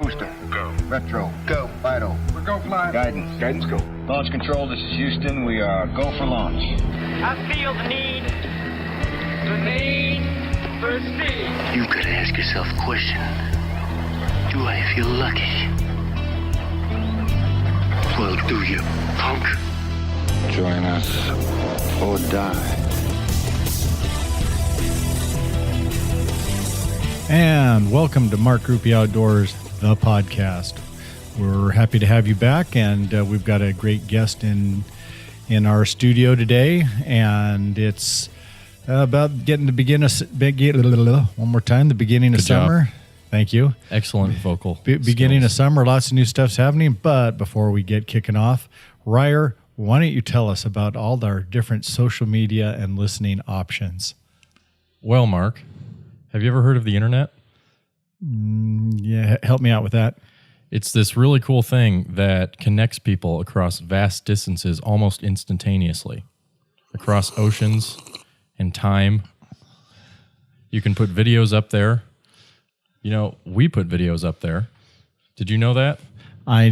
Booster. Go. Retro. Go. Vital. We're go flying. Guidance. Guidance go. Launch control, this is Houston. We are go for launch. I feel the need for speed. You gotta ask yourself a question. Do I feel lucky? Well, do you, punk? Join us or die. And welcome to Mark Groupie Outdoors, the podcast. We're happy to have you back, and we've got a great guest in our studio today, and it's about getting to one more time, the beginning of Good job. summer. Thank you. Excellent vocal Beginning skills. of summer, lots of new stuff's happening, but before we get kicking off, Ryer, why don't you tell us about all our different social media and listening options? Well, Mark, have you ever heard of the internet? Yeah, help me out with that. It's this really cool thing that connects people across vast distances almost instantaneously, across oceans and time. You can put videos up there. You know, we put videos up there. Did you know that? I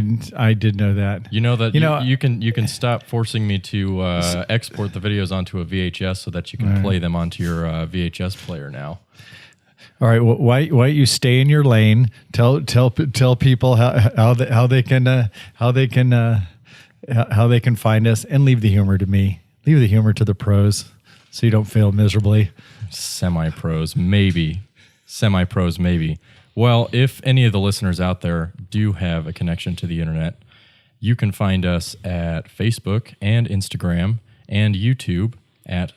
did know that. You know that you can stop forcing me to export the videos onto a VHS so that you can play them onto your VHS player now. All right, why don't you stay in your lane? Tell people how they can find us, and leave the humor to me. Leave the humor to the pros, so you don't fail miserably. Semi-pros, maybe. Semi-pros, maybe. Well, if any of the listeners out there do have a connection to the internet, you can find us at Facebook and Instagram and YouTube at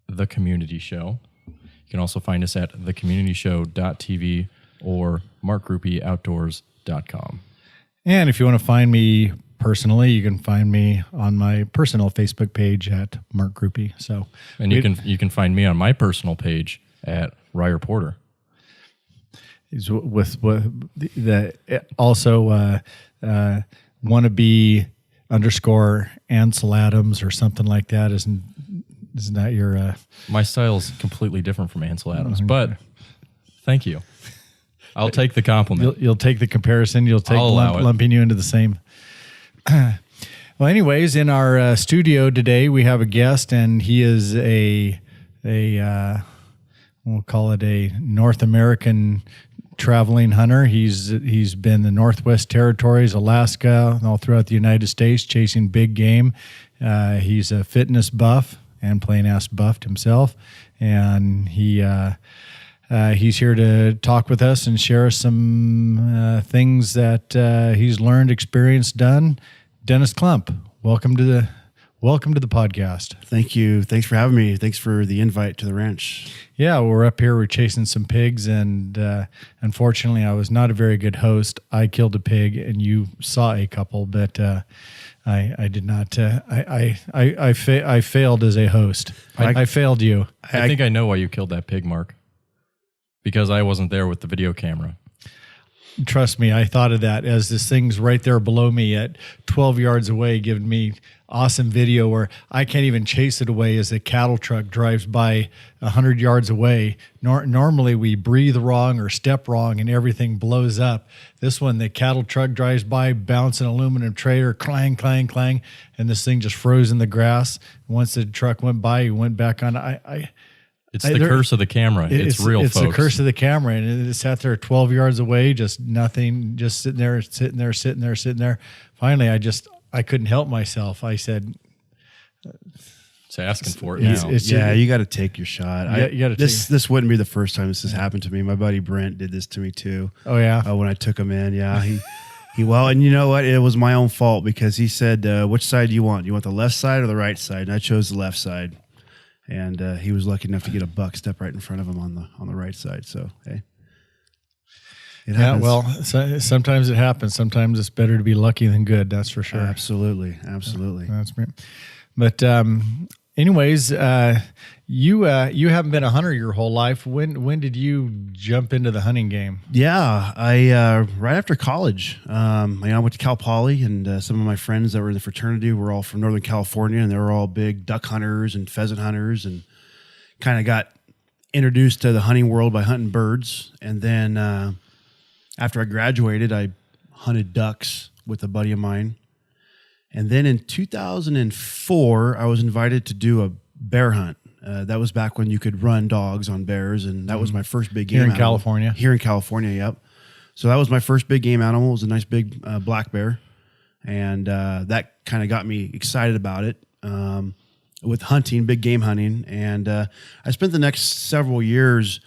The Community Show. You can also find us at thecommunityshow.tv or markgroupieoutdoors.com. And if you want to find me personally, you can find me on my personal Facebook page at Mark Groupie. So, and you can find me on my personal page at Ryer Porter. Is with the also wannabe _ Ansel Adams or something like that. Isn't that your? My style is completely different from Ansel Adams, but thank you. I'll take the compliment. You'll take the comparison. You'll take lumping you into the same. Well, anyways, in our studio today we have a guest, and he is a we'll call it a North American traveling hunter. He's been the Northwest Territories, Alaska, all throughout the United States, chasing big game. He's a fitness buff and plain ass buffed himself, and he's here to talk with us and share some things that he's learned, experienced, done. Dennis Klomp, welcome to the podcast. Thank you. Thanks for having me. Thanks for the invite to the ranch. Yeah, we're up here. We're chasing some pigs, and unfortunately, I was not a very good host. I killed a pig, and you saw a couple, but I did not. I failed as a host. I failed you. I think I know why you killed that pig, Mark. Because I wasn't there with the video camera. Trust me, I thought of that as this thing's right there below me at 12 yards away, giving me awesome video where I can't even chase it away as a cattle truck drives by 100 yards away. Normally we breathe wrong or step wrong and everything blows up. This one, the cattle truck drives by, bouncing aluminum trailer, clang, clang, clang, and this thing just froze in the grass. Once the truck went by, he went back on. It's the curse of the camera. It's real, folks. It's the curse of the camera, and it sat there 12 yards away, just nothing, just sitting there. Finally, I couldn't help myself. I said, "It's asking for it now." You got to take your shot. You got to. This wouldn't be the first time this has happened to me. My buddy Brent did this to me too. Oh yeah, when I took him in, he well, and you know what? It was my own fault because he said, "Which side do you want? You want the left side or the right side?" And I chose the left side. And he was lucky enough to get a buck step right in front of him on the right side. So hey, it happens. Well, sometimes it happens. Sometimes it's better to be lucky than good. That's for sure. Absolutely. That's great. But anyways, you haven't been a hunter your whole life. When did you jump into the hunting game? Yeah, I right after college. I went to Cal Poly, and some of my friends that were in the fraternity were all from Northern California, and they were all big duck hunters and pheasant hunters, and kind of got introduced to the hunting world by hunting birds. And then after I graduated, I hunted ducks with a buddy of mine. And then in 2004, I was invited to do a bear hunt. That was back when you could run dogs on bears, and that was my first big game Here in animal. California? Here in California, yep. So that was my first big game animal. It was a nice big black bear, and that kind of got me excited about it with hunting, big game hunting. And I spent the next several years,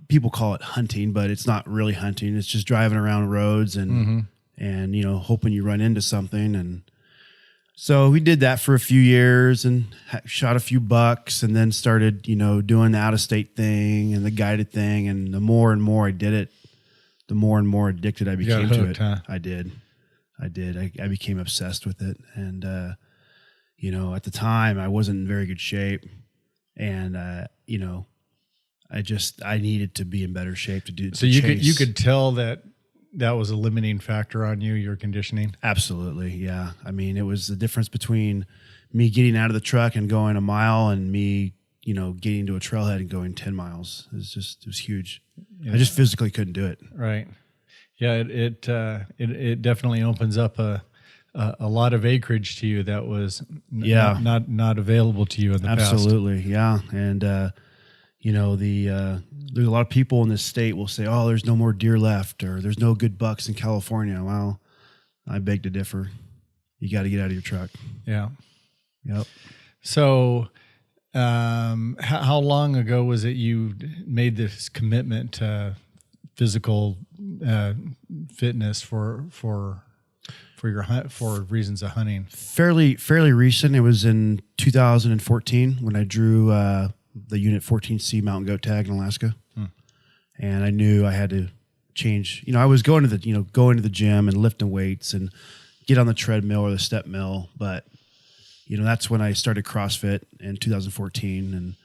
people call it hunting, but it's not really hunting. It's just driving around roads and hoping you run into something. And so we did that for a few years and shot a few bucks, and then started, doing the out-of-state thing and the guided thing. And the more and more I did it, the more and more addicted I became to it. Huh? I did. I became obsessed with it. And, at the time I wasn't in very good shape, and, I needed to be in better shape to do. So you could tell that was a limiting factor on you, your conditioning. Absolutely. Yeah. I mean, it was the difference between me getting out of the truck and going a mile and me, getting to a trailhead and going 10 miles. It was huge. Yeah. I just physically couldn't do it. Right. Yeah. It definitely opens up a lot of acreage to you that was not available to you in the past. Absolutely. Yeah. And, there's a lot of people in this state will say, oh, there's no more deer left, or there's no good bucks in California. Well, I beg to differ. You got to get out of your truck. Yeah. Yep. So, how long ago was it you made this commitment to physical fitness for your hunt, for reasons of hunting? Fairly recent. It was in 2014 when I drew the Unit 14C mountain goat tag in Alaska. And I knew I had to change. I was going to the gym and lifting weights and get on the treadmill or the step mill. But, that's when I started CrossFit in 2014. And,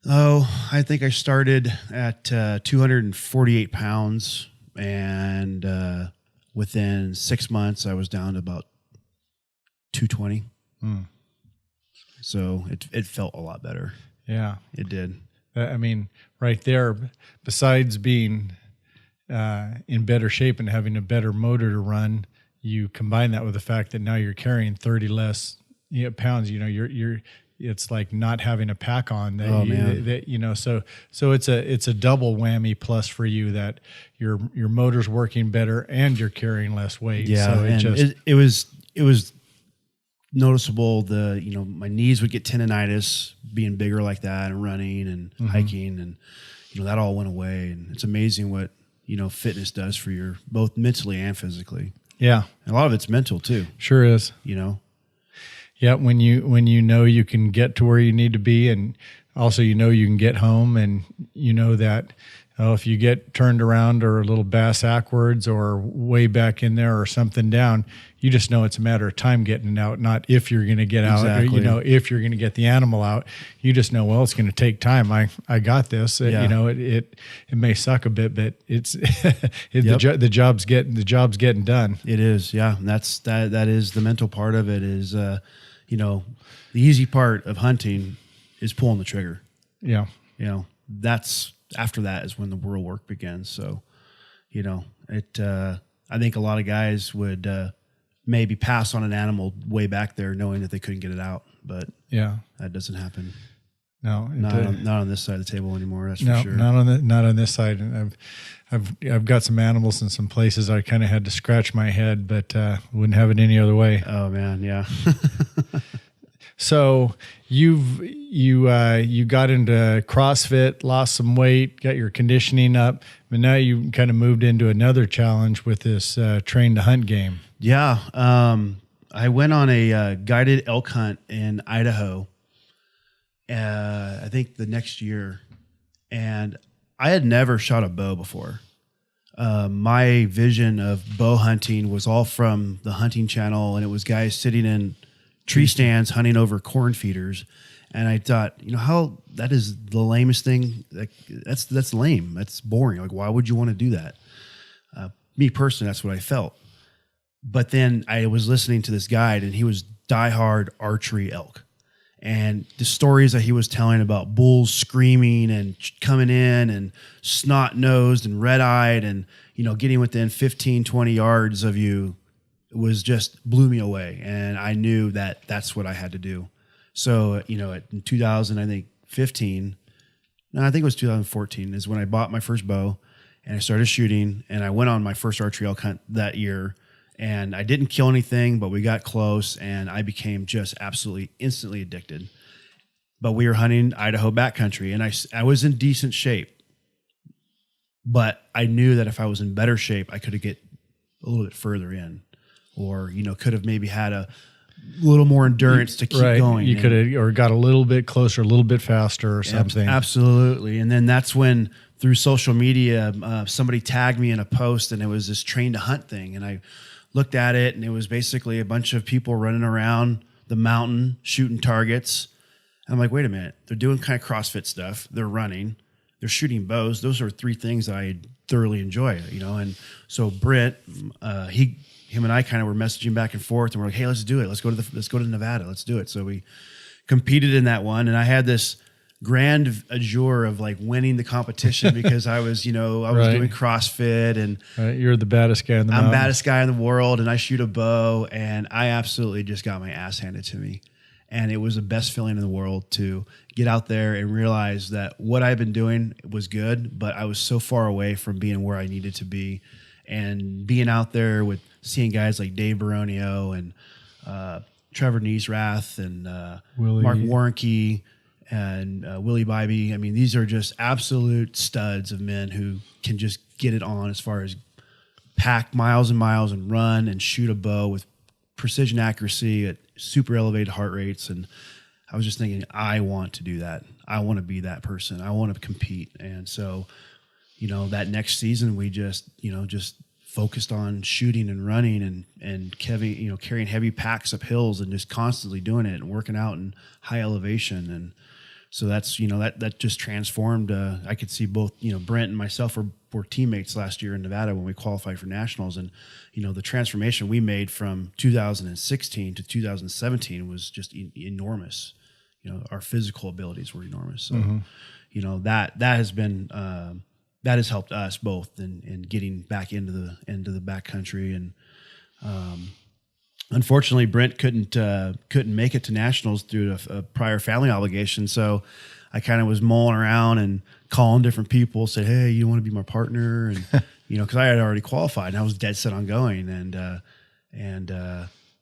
I think I started at 248 pounds. And within 6 months, I was down to about 220. So it felt a lot better. Yeah, it did. I mean, right there, besides being in better shape and having a better motor to run, you combine that with the fact that now you're carrying 30 less pounds. It's like not having a pack on. So it's a double whammy plus for you, that your motor's working better and you're carrying less weight. Yeah, so it was noticeable. My knees would get tendonitis being bigger like that, and running and hiking, and that all went away. And it's amazing what fitness does for your both mentally and physically. Yeah, and a lot of it's mental too. Sure is. Yeah, when you know you can get to where you need to be, and also you can get home, and that if you get turned around or a little bass backwards or way back in there or something down, you just know it's a matter of time getting out, not if you're going to get out, or, if you're going to get the animal out. You just know, well, it's going to take time. I got this. It may suck a bit, but it's the job's getting done. It is, yeah. And that is the mental part of it. Is the easy part of hunting is pulling the trigger. Yeah, that's. After that is when the real work begins. So, I think a lot of guys would maybe pass on an animal way back there knowing that they couldn't get it out. But that doesn't happen. No, not on this side of the table anymore. That's for sure. Not on this side. And I've got some animals in some places I kind of had to scratch my head, but wouldn't have it any other way. Oh man, yeah. So you got into CrossFit, lost some weight, got your conditioning up, but now you kind of moved into another challenge with this train to hunt game. Yeah, I went on a guided elk hunt in Idaho. I think the next year, and I had never shot a bow before. My vision of bow hunting was all from the Hunting Channel, and it was guys sitting in tree stands hunting over corn feeders. And I thought, how that is the lamest thing. That's lame. That's boring. Like, why would you want to do that? Me personally, that's what I felt. But then I was listening to this guide, and he was diehard archery elk. And the stories that he was telling about bulls screaming and coming in and snot-nosed and red-eyed and, getting within 15, 20 yards of you was just blew me away. And I knew that that's what I had to do. So, in 2000, I think 15, no, I think it was 2014 is when I bought my first bow and I started shooting, and I went on my first archery elk hunt that year. And I didn't kill anything, but we got close, and I became just absolutely instantly addicted. But we were hunting Idaho backcountry, and I was in decent shape. But I knew that if I was in better shape, I could get a little bit further in, or could have maybe had a little more endurance to keep going. You could have, or got a little bit closer, a little bit faster, or something. Absolutely. And then that's when, through social media, somebody tagged me in a post, and it was this train to hunt thing, and I looked at it, and it was basically a bunch of people running around the mountain shooting targets. And I'm like, wait a minute, they're doing kind of CrossFit stuff. They're running, they're shooting bows. Those are three things that I thoroughly enjoy, And so Brent, him and I kind of were messaging back and forth, and we're like, hey, let's do it. Let's go to Nevada. Let's do it. So we competed in that one, and I had this grand allure of like winning the competition because I was, I was doing CrossFit, and you're the baddest guy in the mountain. I'm baddest guy in the world, and I shoot a bow, and I absolutely just got my ass handed to me. And it was the best feeling in the world to get out there and realize that what I've been doing was good, but I was so far away from being where I needed to be. And being out there with seeing guys like Dave Baronio and Trevor Niesrath and Mark Warnke and Willie Bybee. I mean, these are just absolute studs of men who can just get it on as far as pack miles and miles and run and shoot a bow with precision accuracy at super elevated heart rates. And I was just thinking, I want to do that. I want to be that person. I want to compete. And so, that next season we just focused on shooting and running and carrying heavy packs up hills and just constantly doing it and working out in high elevation. And so that's, that just transformed. I could see both, Brent and myself were teammates last year in Nevada when we qualified for nationals. And, the transformation we made from 2016 to 2017 was just enormous. Our physical abilities were enormous. So, that has been, that has helped us both in getting back into the backcountry. And unfortunately, Brent couldn't make it to nationals due to a prior family obligation. So I kind of was mulling around and calling different people, said, "Hey, you want to be my partner?" And because I had already qualified and I was dead set on going. And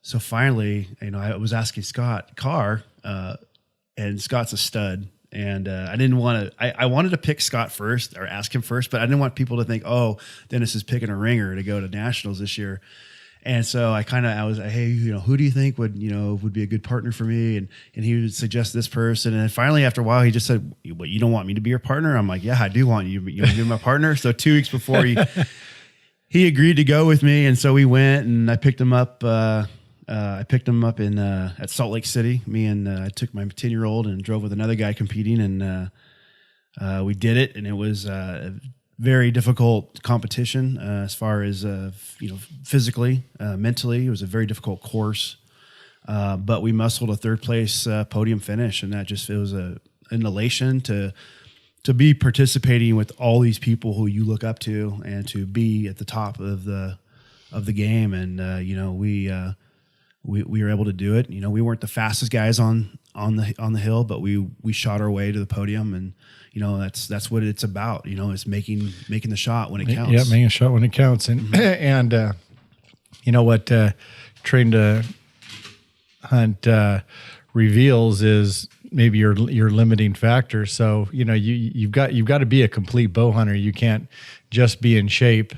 so finally, I was asking Scott Carr, and Scott's a stud. And I didn't want to. I wanted to pick Scott first or ask him first, but I didn't want people to think, "Oh, Dennis is picking a ringer to go to nationals this year." And so I was like, "Hey, who do you think would be a good partner for me?" And he would suggest this person. And then finally, after a while, he just said, "What, you don't want me to be your partner?" I'm like, "Yeah, I do want you. You want to be my partner." So 2 weeks before he agreed to go with me, and so we went, and I picked him up. I picked him up in at Salt Lake City. I took my 10-year-old and drove with another guy competing, and we did it. And it was a very difficult competition as far as physically, mentally. It was a very difficult course, but we muscled a third place podium finish, and it was an elation to be participating with all these people who you look up to, and to be at the top of the game. And we were able to do it. We weren't the fastest guys on the hill, but we shot our way to the podium, and that's what it's about. It's making the shot when it counts. Yeah, making a shot when it counts. And and what train to hunt reveals is maybe your limiting factor. So you've got to be a complete bow hunter. You can't just be in shape.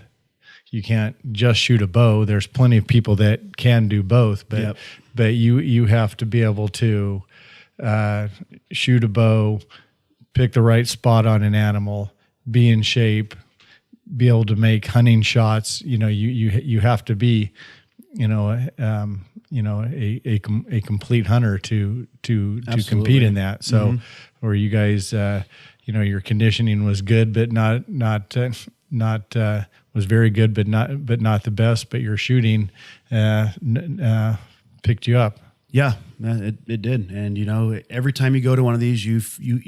You can't just shoot a bow. There's plenty of people that can do both, but you have to be able to shoot a bow, pick the right spot on an animal, be in shape, be able to make hunting shots. You have to be, a complete hunter to compete in that. So, where you guys, your conditioning was good, but not was very good, but not the best. But your shooting picked you up. Yeah, it did. And, every time you go to one of these, you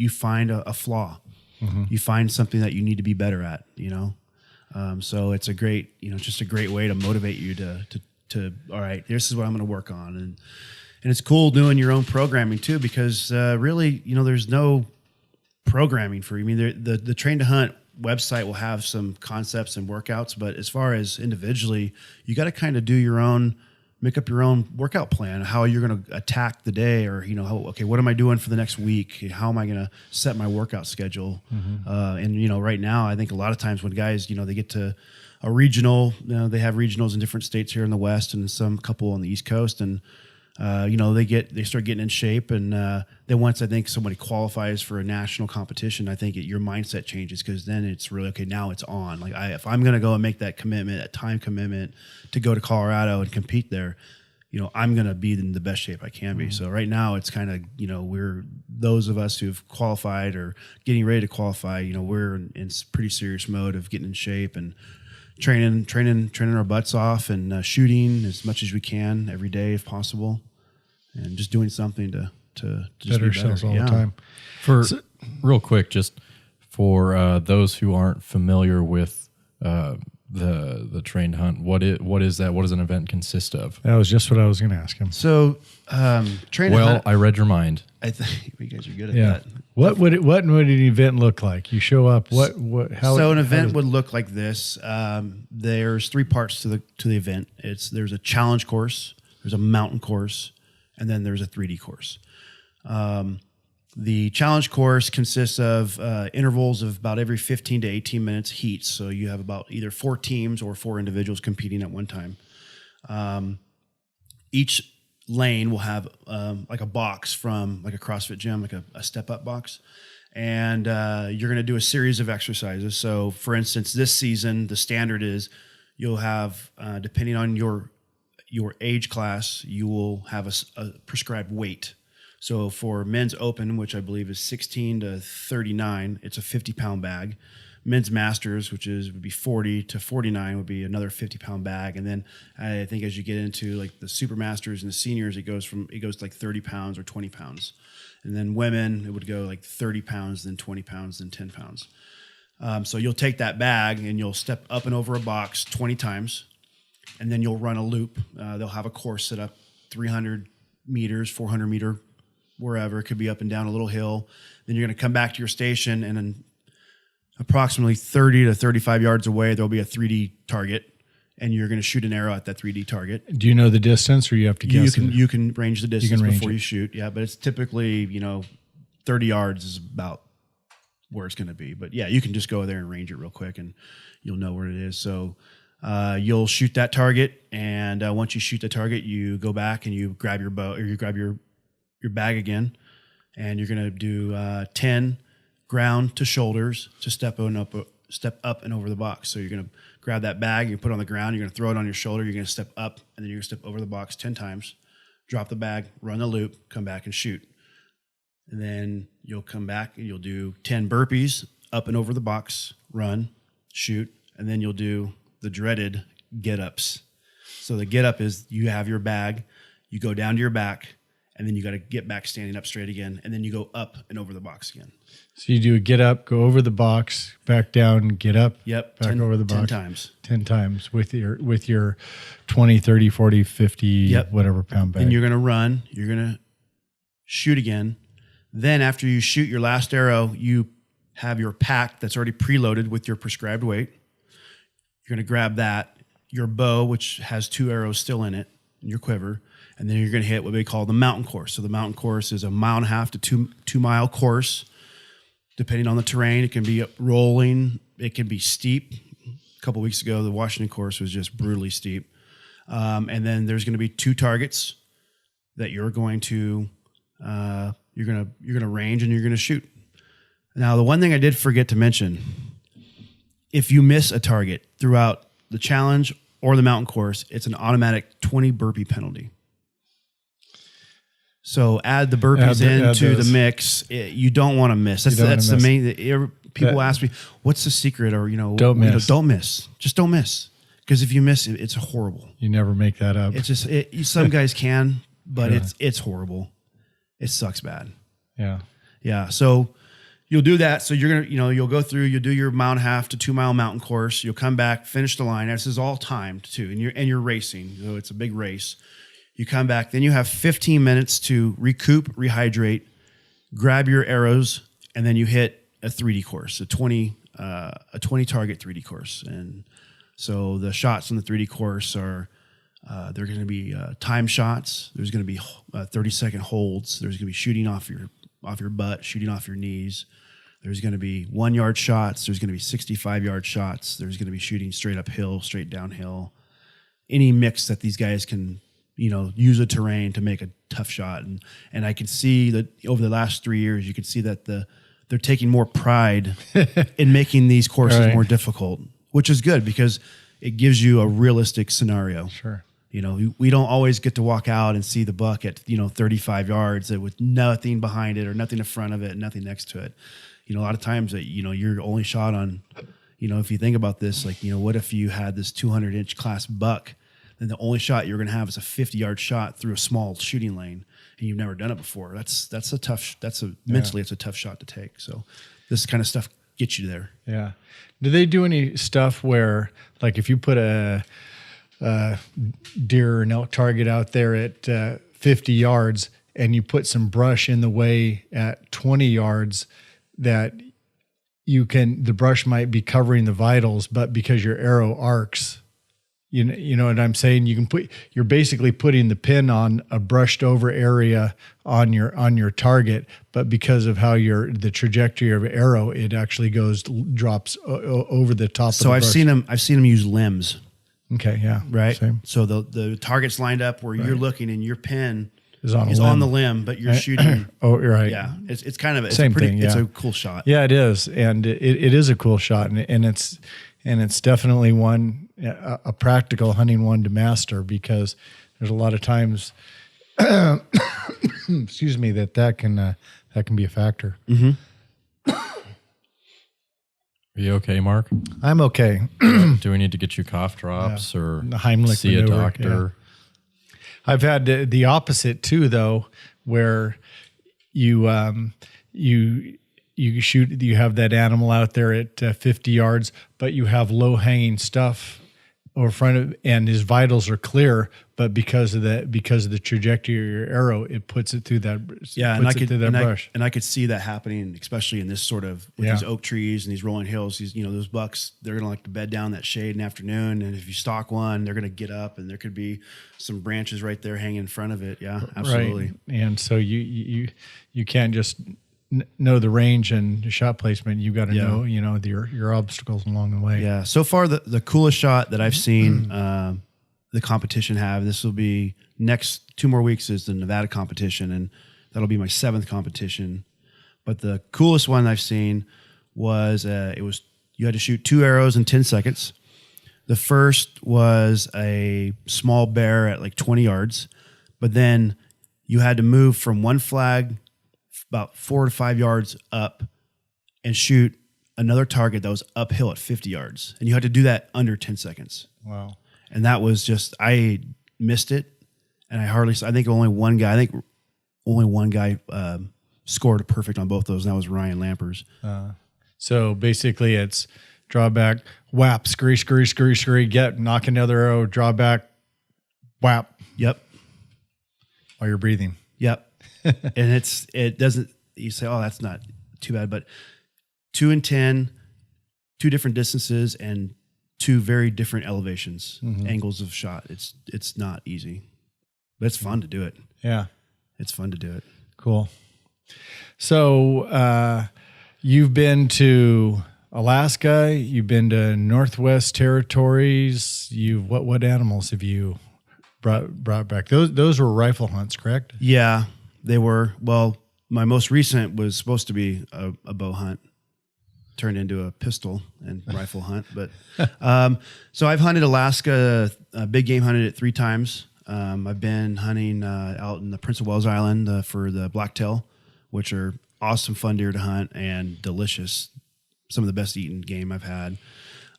find a flaw. You find something that you need to be better at, So it's a great, it's just a great way to motivate you to all right, this is what I'm going to work on. And it's cool doing your own programming too, because really, there's no programming for you. I mean, the Train to Hunt website will have some concepts and workouts, but as far as individually, you got to kind of make up your own workout plan, how you're going to attack the day, or, what am I doing for the next week? How am I going to set my workout schedule? And, right now, I think a lot of times when guys, they get to a regional, they have regionals in different states here in the West and some couple on the East Coast. And, they start getting in shape. And then once I think somebody qualifies for a national competition, I think your mindset changes, because then it's really, okay, now it's on. Like if I'm going to go and make that commitment, that time commitment to go to Colorado and compete there, I'm going to be in the best shape I can be. So right now it's kind of, we're those of us who've qualified or getting ready to qualify, we're in pretty serious mode of getting in shape and training our butts off, and shooting as much as we can every day if possible, and just doing something to just better be ourselves all the time. Real quick, just for those who aren't familiar with the Train to Hunt, what is that? What does an event consist of? That was just what I was going to ask him. So, Train to Hunt, I read your mind. I think you guys are good at that. What would an event look like? You show up. How an event would look like this. There's 3 parts to the event. There's a challenge course, there's a mountain course, and then there's a 3D course. The challenge course consists of intervals of about every 15 to 18 minutes heats. So you have about either 4 teams or 4 individuals competing at one time. Each lane will have like a box from like a CrossFit gym, like a step-up box. And you're going to do a series of exercises. So, for instance, this season, the standard is you'll have, depending on your age class, you will have a prescribed weight. So for men's open, which I believe is 16 to 39, it's a 50-pound bag. Men's masters, which would be 40 to 49, would be another 50-pound bag. And then I think as you get into like the super masters and the seniors, it goes to like 30 pounds or 20 pounds. And then women, it would go like 30 pounds, then 20 pounds, then 10 pounds. So you'll take that bag and you'll step up and over a box 20 times, and then you'll run a loop. They'll have a course set up 300 meters, 400 meter, wherever. It could be up and down a little hill. Then you're going to come back to your station, and then approximately 30 to 35 yards away, there'll be a 3D target, and you're going to shoot an arrow at that 3D target. Do you know the distance, or you have to guess? You can range the distance before you shoot. Yeah, but it's typically 30 yards is about where it's going to be. But yeah, you can just go there and range it real quick, and you'll know where it is. So you'll shoot that target, and once you shoot the target, you go back and you grab your bow, or you grab your bag again, and you're going to do 10 ground to shoulders to step up and over the box. So you're going to grab that bag, you put it on the ground, you're going to throw it on your shoulder, you're going to step up, and then you're going to step over the box 10 times, drop the bag, run the loop, come back and shoot. And then you'll come back and you'll do 10 burpees up and over the box, run, shoot, and then you'll do the dreaded get-ups. So the get-up is you have your bag, you go down to your back, and then you got to get back standing up straight again, and then you go up and over the box again. So you do a get up, go over the box, back down, get up, yep, back 10, over the box. 10 times. 10 times with your 20, 30, 40, 50, yep, whatever pound bag. And you're going to run, you're going to shoot again. Then after you shoot your last arrow, you have your pack that's already preloaded with your prescribed weight. You're going to grab that, your bow, which has 2 arrows still in it, in your quiver, and then you're going to hit what they call the mountain course. So the mountain course is a 1.5 to 2 mile course. Depending on the terrain, it can be rolling, it can be steep. A couple weeks ago, the Washington course was just brutally steep. And then there's going to be 2 targets that you're going to range and you're going to shoot. Now, the one thing I did forget to mention, if you miss a target throughout the challenge or the mountain course, it's an automatic 20 burpee penalty. So add the burpees into the mix. You don't want to miss. That's the main. People ask me, "What's the secret?" Or don't miss. Don't miss. Just don't miss. Because if you miss, it's horrible. You never make that up. It's just some guys can, but Yeah. it's horrible. It sucks bad. Yeah. Yeah. So you'll do that. So you're going to, you'll go through, you'll do your 1.5 to 2 mile mountain course. You'll come back, finish the line. This is all timed too. And you're racing. So it's a big race. You come back, then you have 15 minutes to recoup, rehydrate, grab your arrows, and then you hit a 3D course, a 20 target 3D course. And so the shots on the 3D course are, they're going to be time shots. There's going to be 30-second holds. There's going to be shooting off your butt, shooting off your knees. There's going to be 1-yard shots. There's going to be 65-yard shots. There's going to be shooting straight uphill, straight downhill. Any mix that these guys can, use a terrain to make a tough shot. And I can see that over the last 3 years, you can see that they're taking more pride in making these courses Right. more difficult, which is good because it gives you a realistic scenario. Sure. We don't always get to walk out and see the buck at 35 yards with nothing behind it or nothing in front of it, and nothing next to it. A lot of times that you're only shot on. If you think about this, what if you had this 200-inch class buck, then the only shot you're going to have is a 50-yard shot through a small shooting lane, and you've never done it before. Mentally it's a tough shot to take. So this kind of stuff gets you there. Yeah. Do they do any stuff where, like, if you put a deer or an elk target out there at 50 yards and you put some brush in the way at 20 yards, that the brush might be covering the vitals, but because your arrow arcs, you know what I'm saying? You're basically putting the pin on a brushed over area on your target, but because of how the trajectory of arrow, it actually drops over the top. So of the brush. I've seen them use limbs. Okay. Yeah. Right. Same. So the target's lined up where you're looking, and your pin Is on the limb, but you're shooting. Oh, you're right. Yeah, it's kind of Same thing. Yeah. It's a cool shot. Yeah, it is, and it is a cool shot, and it's definitely a practical hunting one to master, because there's a lot of times, excuse me, that can be a factor. Mm-hmm. Are you okay, Mark? I'm okay. Do we need to get you cough drops or The Heimlich see a maneuver, doctor? I've had the opposite too, though, where you shoot, you have that animal out there at 50 yards, but you have low hanging stuff over front of, and his vitals are clear, but because of the trajectory of your arrow, it puts it through that. Yeah, brush. I could see that happening, especially in this sort of with these oak trees and these rolling hills. Those bucks, they're gonna like to bed down that shade in the afternoon, and if you stalk one, they're gonna get up, and there could be some branches right there hanging in front of it. Yeah, absolutely. Right. And so you can't just know the range and shot placement. You got to know your obstacles along the way. Yeah. So far, the coolest shot that I've seen the competition have. This will be next 2 more weeks is the Nevada competition, and that'll be my 7th competition. But the coolest one I've seen was you had to shoot 2 arrows in 10 seconds. The first was a small bear at like 20 yards, but then you had to move from one flag about 4 to 5 yards up and shoot another target that was uphill at 50 yards. And you had to do that under 10 seconds. Wow. And that was just, I missed it. And I think only one guy scored a perfect on both those, and that was Ryan Lampers. So basically it's draw back, whap, scurry, get, knock another arrow, draw back, whap. Yep. While you're breathing. Yep. And it doesn't, you say, oh, that's not too bad, but 2 and 10, 2 different distances and 2 very different elevations, angles of shot. It's not easy, but it's fun to do it. Yeah. It's fun to do it. Cool. So, you've been to Alaska, you've been to Northwest Territories. What animals have you brought back? Those were rifle hunts, correct? Yeah, they were. Well, my most recent was supposed to be a bow hunt, turned into a pistol and rifle hunt. But so I've hunted Alaska, big game hunted it 3 times. I've been hunting out in the Prince of Wales Island for the blacktail, which are awesome fun deer to hunt and delicious. Some of the best eaten game I've had.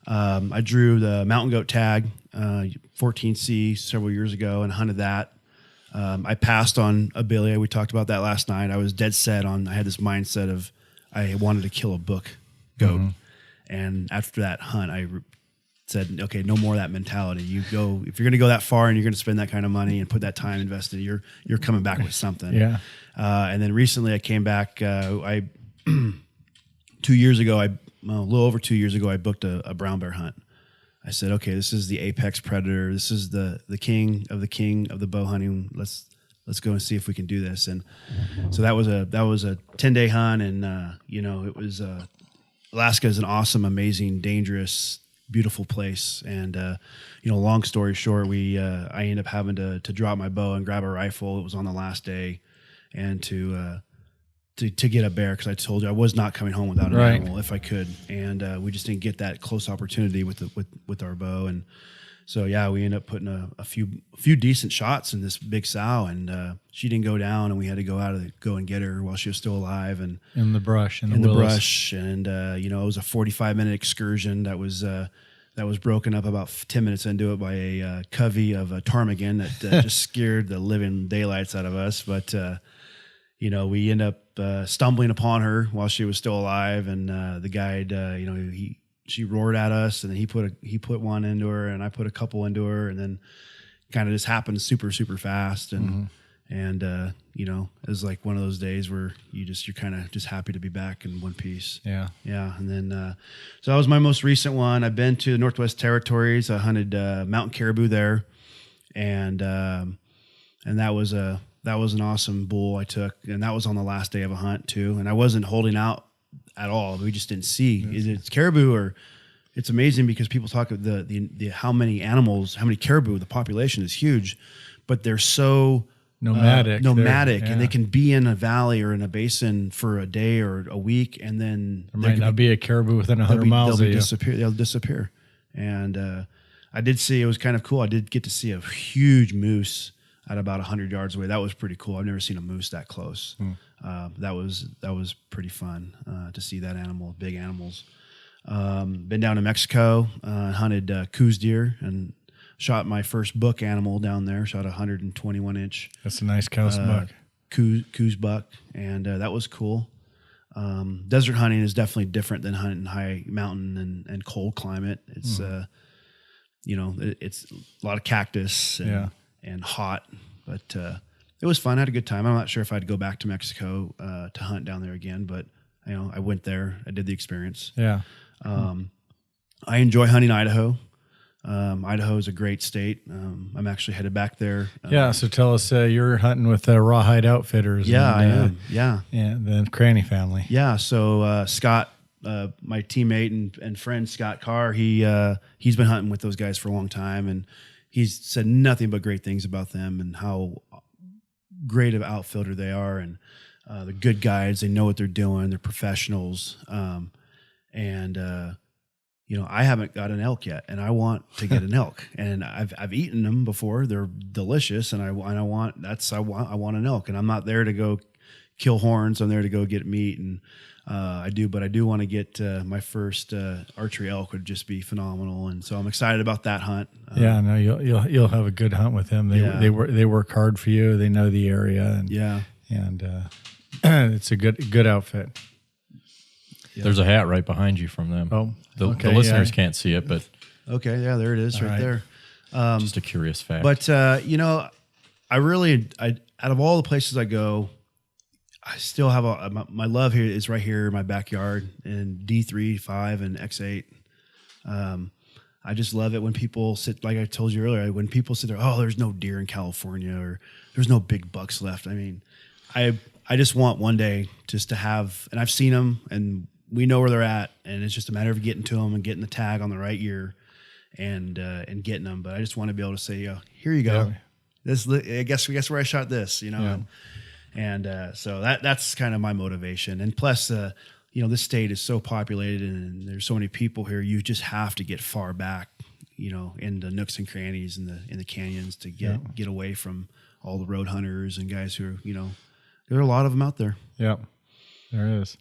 I drew the mountain goat tag, 14C several years ago, and hunted that. I passed on Abilene. We talked about that last night. I was dead set on. I had this mindset of I wanted to kill a book goat, and after that hunt, I said, okay, no more of that mentality. You go if you're going to go that far and you're going to spend that kind of money and put that time invested. You're coming back with something. Yeah. And then recently, I came back. 2 years ago, a little over 2 years ago, I booked a brown bear hunt. I said, okay, this is the apex predator. This is the king of the bow hunting. Let's go and see if we can do this. And so that was a 10-day hunt, and it was Alaska is an awesome, amazing, dangerous, beautiful place. And long story short, I ended up having to drop my bow and grab a rifle. It was on the last day, and to get a bear, because I told you I was not coming home without an animal if I could, and we just didn't get that close opportunity with our bow. And so we ended up putting a few decent shots in this big sow, and she didn't go down, and we had to go and get her while she was still alive and in the brush, in the brush. And it was a 45-minute excursion that was broken up about 10 minutes into it by a covey of a ptarmigan that just scared the living daylights out of us. But we end up stumbling upon her while she was still alive, and the guide, she roared at us, and then he put one into her, and I put a couple into her, and then kind of just happened super, super fast, and it was like one of those days where you're kind of just happy to be back in one piece. Yeah. And then so that was my most recent one. I've been to the Northwest Territories. I hunted mountain caribou there, and that was an awesome bull I took, and that was on the last day of a hunt too. And I wasn't holding out at all. We just didn't see. It's caribou, or it's amazing because people talk of the how many caribou. The population is huge, but they're so nomadic, and they can be in a valley or in a basin for a day or a week, and then there might not be a caribou within 100 miles. They'll disappear. And I did see, it was kind of cool. I did get to see a huge moose at about 100 yards away. That was pretty cool. I've never seen a moose that close. That was pretty fun to see that animal, big animals. Been down to Mexico, hunted Coues deer, and shot my first buck animal down there. Shot a 121-inch. That's a nice Coues buck. Coues buck, and that was cool. Desert hunting is definitely different than hunting high mountain and cold climate. It's it's a lot of cactus and hot, but it was fun. I had a good time. I'm not sure if I'd go back to Mexico to hunt down there again, but I went there. I did the experience. Yeah. I enjoy hunting Idaho. Idaho is a great state. I'm actually headed back there. So tell us, you're hunting with Rawhide Outfitters. I am. Yeah, the Cranny family. Yeah. So Scott, my teammate and friend Scott Carr, he's been hunting with those guys for a long time, and he's said nothing but great things about them and how great of outfielder they are, and they're good guides. They know what they're doing. They're professionals. I haven't got an elk yet, and I want to get an elk. And I've eaten them before; they're delicious, and I want an elk. And I'm not there to go kill horns. I'm there to go get meat, and I do want to get my first archery elk. Would just be phenomenal, and so I'm excited about that hunt. You'll have a good hunt with them. They work hard for you. They know the area, and it's a good outfit. There's a hat right behind you from them. Oh, the listeners can't see it, but okay, yeah, there it is, right there. Just a curious fact. But I really, out of all the places I go, I still have my love here is right here in my backyard in D3, 5, and X8. I just love it when people sit, like I told you earlier, when people sit there, oh, there's no deer in California, or there's no big bucks left. I mean, I just want one day just to have, and I've seen them, and we know where they're at, and it's just a matter of getting to them and getting the tag on the right year and getting them. But I just want to be able to say, here you go. Yeah. I guess where I shot this, So that's kind of my motivation. And plus, this state is so populated, and there's so many people here. You just have to get far back, in the nooks and crannies in the canyons to get away from all the road hunters and guys who are, there are a lot of them out there. Yeah, there is.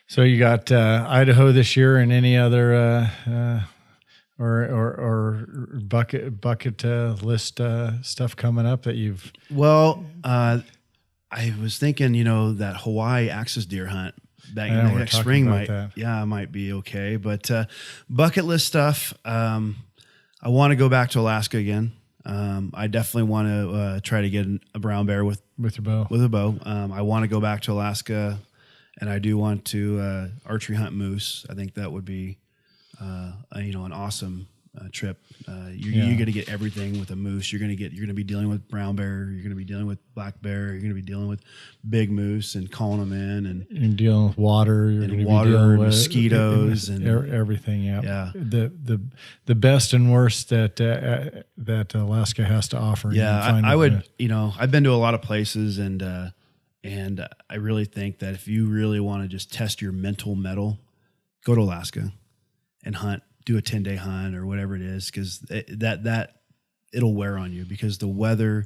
So you got Idaho this year, and any other or bucket list stuff coming up that you've? Well, I was thinking, that Hawaii axis deer hunt back next spring might be okay. But bucket list stuff, I want to go back to Alaska again. I definitely want to try to get a brown bear with your bow. With a bow. I want to go back to Alaska, and I do want to archery hunt moose. I think that would be an awesome trip. You're going to get everything with a moose. You're going to be dealing with brown bear. You're going to be dealing with black bear. You're going to be dealing with big moose and calling them in, and you're dealing with water. You're going to be dealing with mosquitoes and everything. Yeah. The best and worst that Alaska has to offer. Yeah, I would. I've been to a lot of places, and I really think that if you really want to just test your mental mettle, go to Alaska and hunt. Do a 10-day hunt or whatever it is, because that it'll wear on you, because the weather,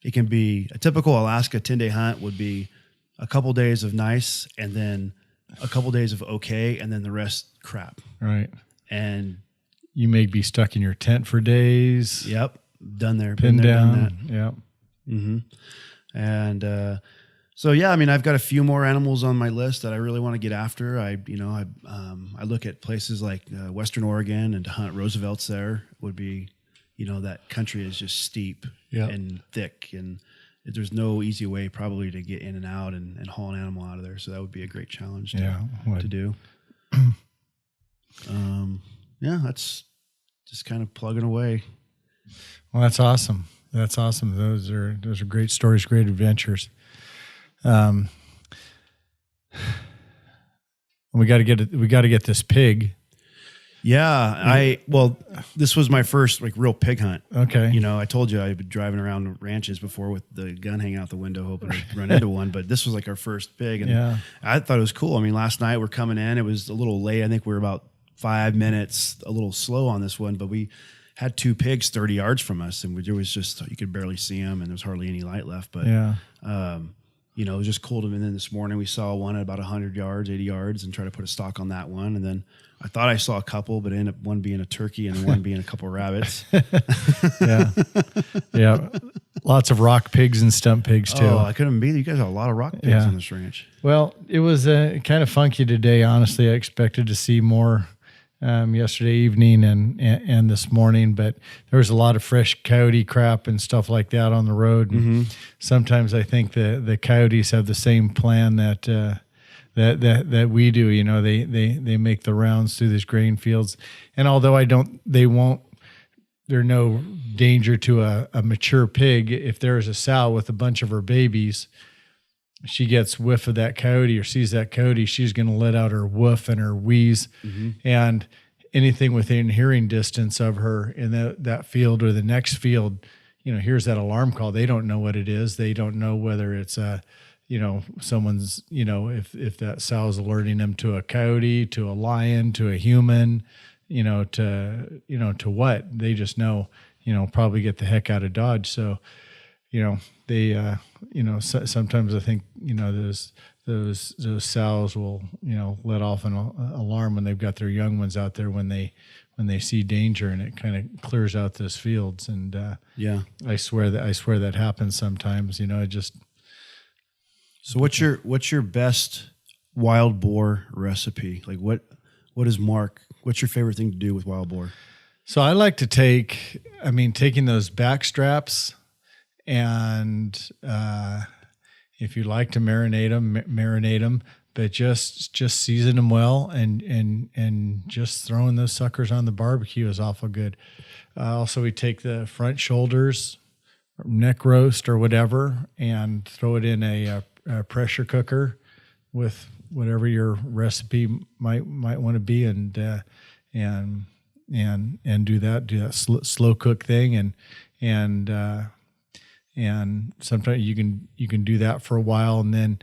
it can be a typical Alaska 10-day hunt would be a couple days of nice and then a couple days of okay and then the rest crap. Right. And you may be stuck in your tent for days. Yep. Done there. Pinned down. Done that. Yep. Mm-hmm. And so yeah, I mean, I've got a few more animals on my list that I really want to get after. I look at places like Western Oregon, and to hunt Roosevelt's there would be, that country is just steep and thick, and there's no easy way probably to get in and out and haul an animal out of there. So that would be a great challenge to do. That's just kind of plugging away. Well, that's awesome. That's awesome. Those are great stories, great adventures. We got to get this pig. Yeah, this was my first real pig hunt. Okay. I told you I've been driving around ranches before with the gun hanging out the window, hoping to run into one, but this was our first pig, and I thought it was cool. I mean, last night we're coming in, it was a little late. I think we were about 5 minutes, a little slow on this one, but we had 2 pigs 30 yards from us, and there was just, you could barely see them, and there was hardly any light left, but it was just cool. And then this morning we saw one at about 100 yards, 80 yards, and try to put a stock on that one. And then I thought I saw a couple, but ended up one being a turkey and one being a couple of rabbits. Yeah. Lots of rock pigs and stump pigs too. Oh, I couldn't believe you guys have a lot of rock pigs on this ranch. Well, it was kind of funky today. Honestly, I expected to see more yesterday evening and this morning, but there was a lot of fresh coyote crap and stuff like that on the road. And sometimes I think the coyotes have the same plan that we do. They make the rounds through these grain fields, and although there's no danger to a mature pig. If there is a sow with a bunch of her babies, she gets whiff of that coyote or sees that coyote, she's going to let out her woof and her wheeze, and anything within hearing distance of her in that field or the next field, hears that alarm call. They don't know what it is. They don't know whether it's someone's, if that sow's alerting them to a coyote, to a lion, to a human, to what. They just know, probably get the heck out of Dodge. So, they, sometimes I think, those sows will, let off an alarm when they've got their young ones out there when they see danger, and it kind of clears out those fields. And I swear that happens sometimes. So what's your best wild boar recipe? Like what's your favorite thing to do with wild boar? So I like to taking those back straps, and if you like to marinate them, but just season them well, and just throwing those suckers on the barbecue is awful good. Also, we take the front shoulders, neck roast or whatever, and throw it in a pressure cooker with whatever your recipe might want to be, and do that slow cook thing, and sometimes you can do that for a while, and then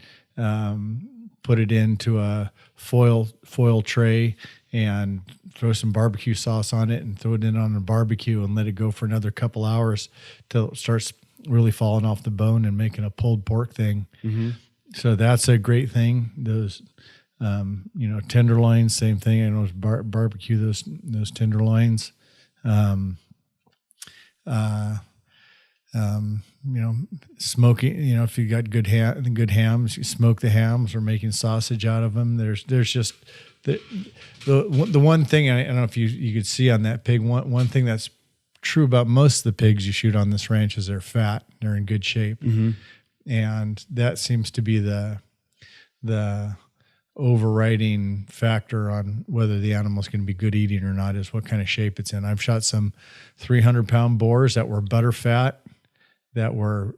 put it into a foil tray and throw some barbecue sauce on it and throw it in on the barbecue and let it go for another couple hours till it starts really falling off the bone and making a pulled pork thing. So that's a great thing. Those Tenderloins, same thing. I know barbecue those tenderloins. Smoking. If you got good hams, you smoke the hams or making sausage out of them. There's just the one thing. I don't know if you could see on that pig. One thing that's true about most of the pigs you shoot on this ranch is they're fat. They're in good shape, and that seems to be the overriding factor on whether the animal's going to be good eating or not is what kind of shape it's in. I've shot some 300-pound boars that were butter fat, that were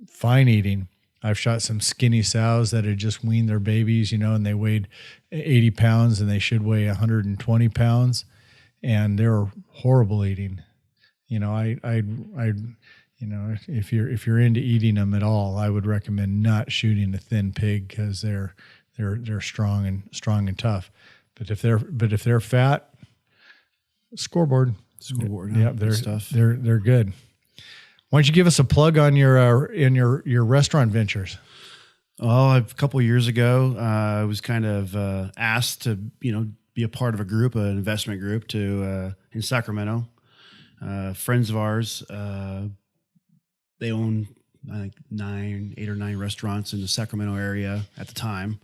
fine eating. I've shot some skinny sows that had just weaned their babies, and they weighed 80 pounds and they should weigh 120 pounds, and they were horrible eating. If you're into eating them at all, I would recommend not shooting a thin pig because they're strong and tough. But if they're fat, scoreboard. Yeah, they're good. Why don't you give us a plug on your restaurant ventures? Oh, a couple of years ago, I was kind of asked to be a part of an investment group in Sacramento. Friends of ours, they own I think 8 or 9 restaurants in the Sacramento area at the time.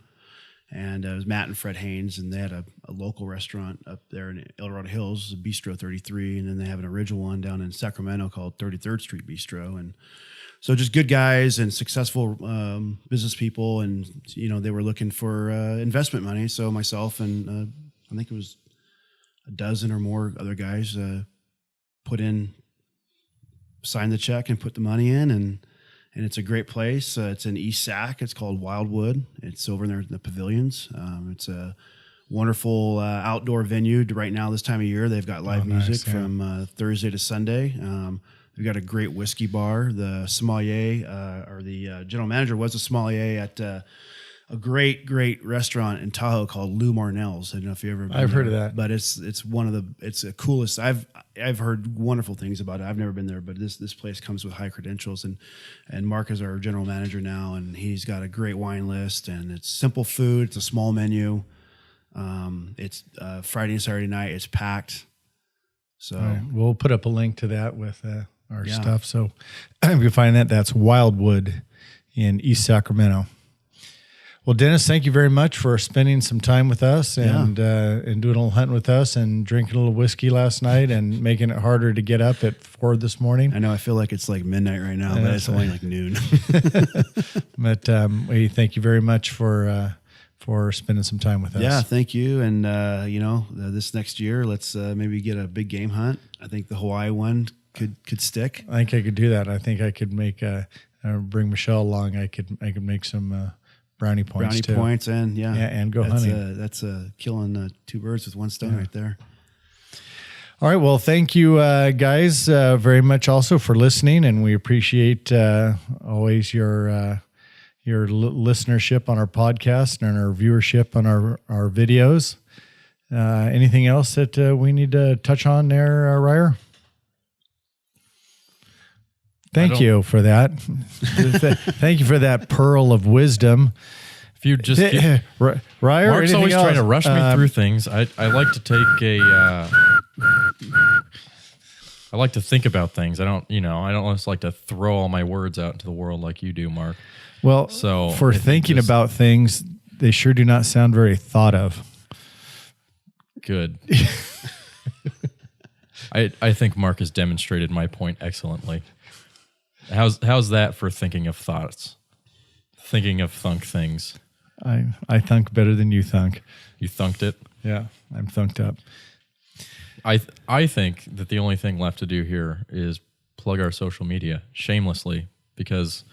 And it was Matt and Fred Haynes, and they had a local restaurant up there in El Dorado Hills, Bistro 33, and then they have an original one down in Sacramento called 33rd Street Bistro. And so just good guys and successful business people, and they were looking for investment money. So myself and I think it was a dozen or more other guys signed the check and put the money in, and it's a great place. It's in East Sac. It's called Wildwood. It's over there in the pavilions. It's a wonderful outdoor venue. Right now, this time of year, they've got live music from Thursday to Sunday. They've got a great whiskey bar. The sommelier, or the general manager, was a sommelier at a great restaurant in Tahoe called Lou Marnell's. I don't know if you ever been I've there, heard of that, but it's the coolest. I've heard wonderful things about it. I've never been there, but this place comes with high credentials, and Mark is our general manager now, and he's got a great wine list, and it's simple food. It's a small menu. It's Friday and Saturday night. It's packed. So right. We'll put up a link to that with our stuff. So if you find that's Wildwood in East Sacramento. Well, Dennis, thank you very much for spending some time with us and doing a little hunting with us and drinking a little whiskey last night and making it harder to get up at 4 this morning. I know. I feel like it's like midnight right now, but it's only like noon. But we thank you very much for spending some time with us. Yeah, thank you. And, this next year, let's maybe get a big game hunt. I think the Hawaii one could stick. I think I could do that. I think I could make bring Michelle along. I could make some brownie points too. And and go hunting. That's killing 2 birds with one stone right there. All right. Well, thank you guys very much also for listening, and we appreciate always your listenership on our podcast and our viewership on our videos. Anything else that we need to touch on there, Ryer? Thank you for that. Thank you for that pearl of wisdom. If you just Ryer, Mark's always else? trying to rush me through things. I like to take I like to think about things. I don't just like to throw all my words out into the world like you do, Mark. Well, so for thinking about things, they sure do not sound very thought of. Good. I think Mark has demonstrated my point excellently. How's that for thinking of thoughts? Thinking of thunk things. I thunk better than you thunk. You thunked it? Yeah, I'm thunked up. I think that the only thing left to do here is plug our social media shamelessly, because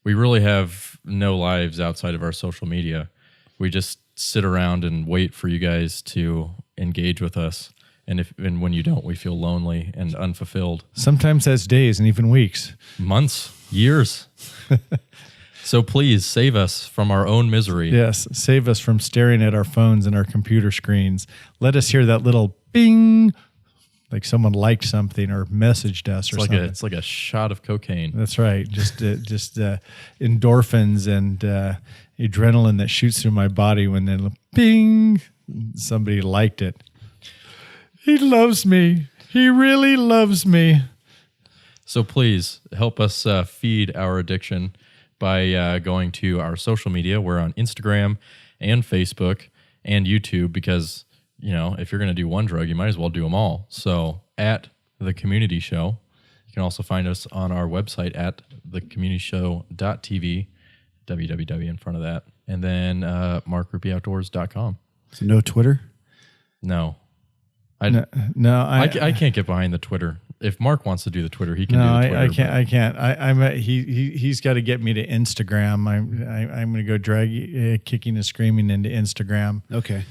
we really have no lives outside of our social media. We just sit around and wait for you guys to engage with us. And when you don't, we feel lonely and unfulfilled. Sometimes that's days and even weeks. Months, years. So please save us from our own misery. Yes, save us from staring at our phones and our computer screens. Let us hear that little bing, like someone liked something or messaged us or something. It's like a shot of cocaine. That's right. Just endorphins adrenaline that shoots through my body when then bing, somebody liked it. He loves me. He really loves me. So please help us feed our addiction by going to our social media. We're on Instagram and Facebook and YouTube because, if you're going to do one drug, you might as well do them all. So at The Community Show. You can also find us on our website at thecommunityshow.tv, www in front of that. And then markruppyoutdoors.com. So no Twitter? No. I can't get behind the Twitter. If Mark wants to do the Twitter, he can do the Twitter. I can't. He's got to get me to Instagram. I'm going to go drag kicking and screaming into Instagram. Okay.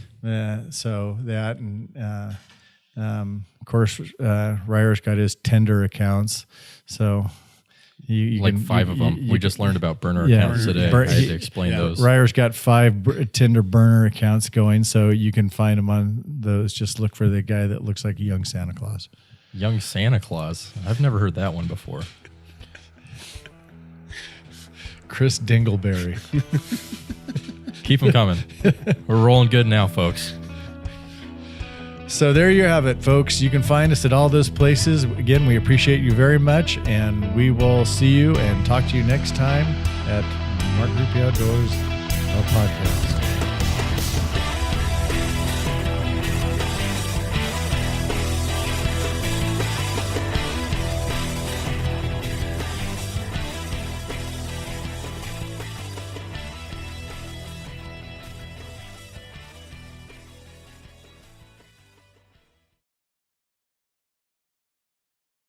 So that and of course Ryer's got his Tinder accounts. So you like can, 5 of them. We just learned about burner accounts today. I had to explain those. Ryer's got 5 Tinder burner accounts going, so you can find him on those. Just look for the guy that looks like a young Santa Claus. Young Santa Claus. I've never heard that one before. Chris Dingleberry. Keep them coming. We're rolling good now, folks. So there you have it, folks. You can find us at all those places. Again, we appreciate you very much, and we will see you and talk to you next time at Mark Ruppy Outdoors, our podcast.